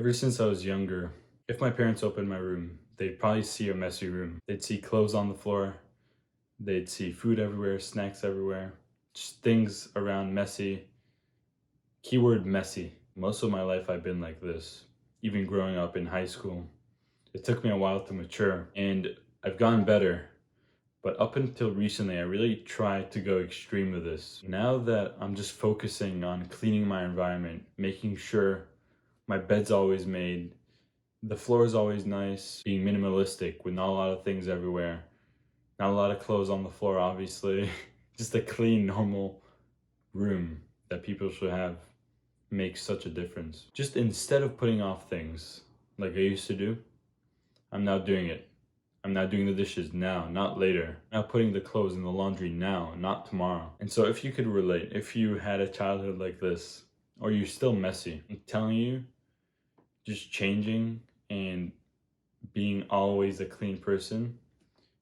Ever since I was younger, if my parents opened my room, they'd probably see a messy room. They'd see clothes on the floor, they'd see food everywhere, snacks everywhere, just things around messy. Keyword messy. Most of my life I've been like this, even growing up in high school. It took me a while to mature, and I've gotten better. But up until recently, I really tried to go extreme with this. Now that I'm just focusing on cleaning my environment, making sure my bed's always made, the floor is always nice, being minimalistic with not a lot of things everywhere, not a lot of clothes on the floor, obviously. Just a clean, normal room that people should have makes such a difference. Just instead of putting off things like I used to do, I'm now doing it. I'm now doing the dishes now, not later. Now putting the clothes in the laundry now, not tomorrow. And so if you could relate, if you had a childhood like this, or you're still messy, I'm telling you, just changing and being always a clean person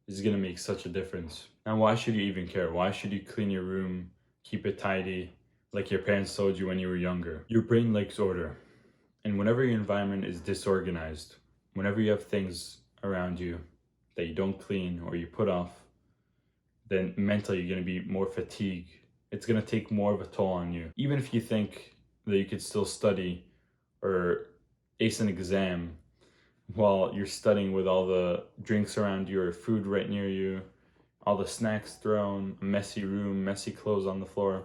is gonna make such a difference. Now, why should you even care? Why should you clean your room, keep it tidy, like your parents told you when you were younger? Your brain likes order. And whenever your environment is disorganized, whenever you have things around you that you don't clean or you put off, then mentally you're gonna be more fatigued. It's gonna take more of a toll on you. Even if you think that you could still study or ace an exam while you're studying with all the drinks around you or food right near you, all the snacks thrown, a messy room, messy clothes on the floor.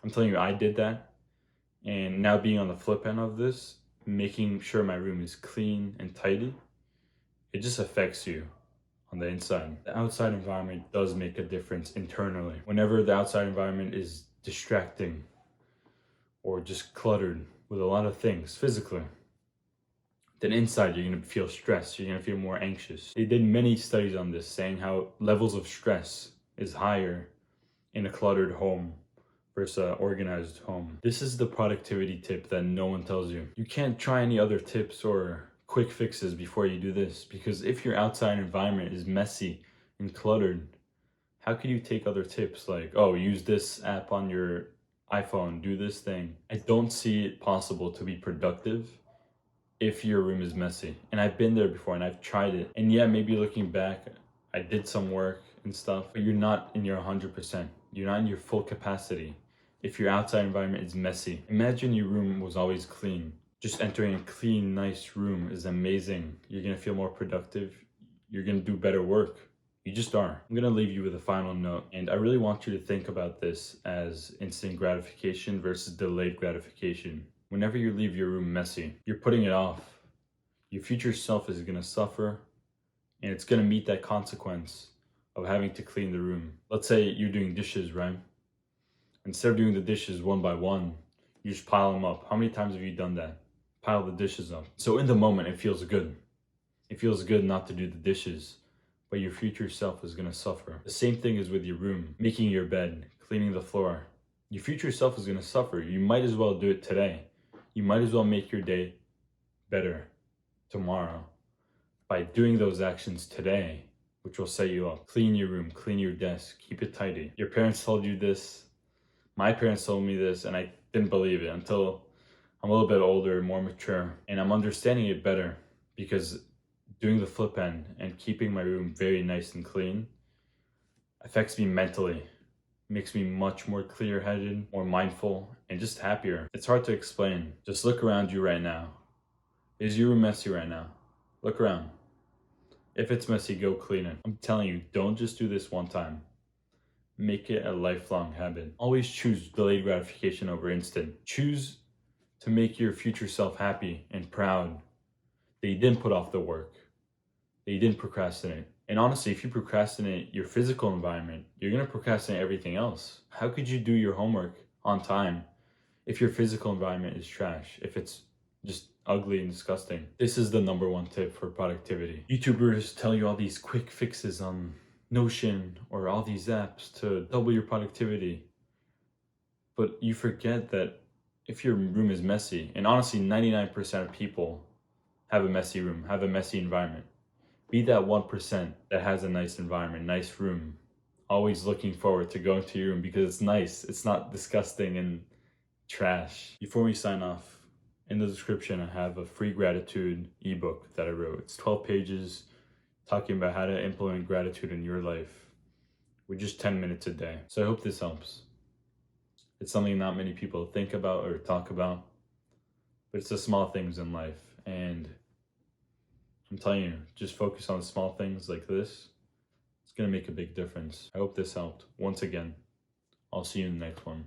I'm telling you, I did that. And now being on the flip end of this, making sure my room is clean and tidy, it just affects you on the inside. The outside environment does make a difference internally. Whenever the outside environment is distracting or just cluttered with a lot of things physically, then inside you're gonna feel stressed, you're gonna feel more anxious. They did many studies on this saying how levels of stress is higher in a cluttered home versus an organized home. This is the productivity tip that no one tells you. You can't try any other tips or quick fixes before you do this, because if your outside environment is messy and cluttered, how could you take other tips like, oh, use this app on your iPhone, do this thing? I don't see it possible to be productive if your room is messy. And I've been there before and I've tried it. And yeah, maybe looking back, I did some work and stuff, but you're not in your 100%. You're not in your full capacity if your outside environment is messy. Imagine your room was always clean. Just entering a clean, nice room is amazing. You're gonna feel more productive. You're gonna do better work. You just are. I'm gonna leave you with a final note, and I really want you to think about this as instant gratification versus delayed gratification. Whenever you leave your room messy, you're putting it off. Your future self is gonna suffer, and it's gonna meet that consequence of having to clean the room. Let's say you're doing dishes, right? Instead of doing the dishes one by one, you just pile them up. How many times have you done that? Pile the dishes up. So in the moment, it feels good. It feels good not to do the dishes, but your future self is gonna suffer. The same thing is with your room, making your bed, cleaning the floor. Your future self is gonna suffer. You might as well do it today. You might as well make your day better tomorrow by doing those actions today, which will set you up. Clean your room, clean your desk, keep it tidy. Your parents told you this. My parents told me this, and I didn't believe it until I'm a little bit older, more mature, and I'm understanding it better, because doing the flip end and keeping my room very nice and clean affects me mentally, makes me much more clear-headed, more mindful, and just happier. It's hard to explain. Just look around you right now. Is your room messy right now? Look around. If it's messy, go clean it. I'm telling you, don't just do this one time. Make it a lifelong habit. Always choose delayed gratification over instant. Choose to make your future self happy and proud that you didn't put off the work, that you didn't procrastinate. And honestly, if you procrastinate your physical environment, you're gonna procrastinate everything else. How could you do your homework on time if your physical environment is trash, if it's just ugly and disgusting? This is the number one tip for productivity. YouTubers tell you all these quick fixes on Notion or all these apps to double your productivity. But you forget that if your room is messy, and honestly 99% of people have a messy room, have a messy environment. Be that 1% that has a nice environment, nice room. Always looking forward to going to your room because it's nice. It's not disgusting and trash. Before we sign off, In the description, I have a free gratitude ebook that I wrote. It's 12 pages talking about how to implement gratitude in your life with just 10 minutes a day. So I hope this helps. It's something not many people think about or talk about, but it's the small things in life. And I'm telling you, just focus on the small things like this. It's gonna make a big difference. I hope this helped. Once again, I'll see you in the next one.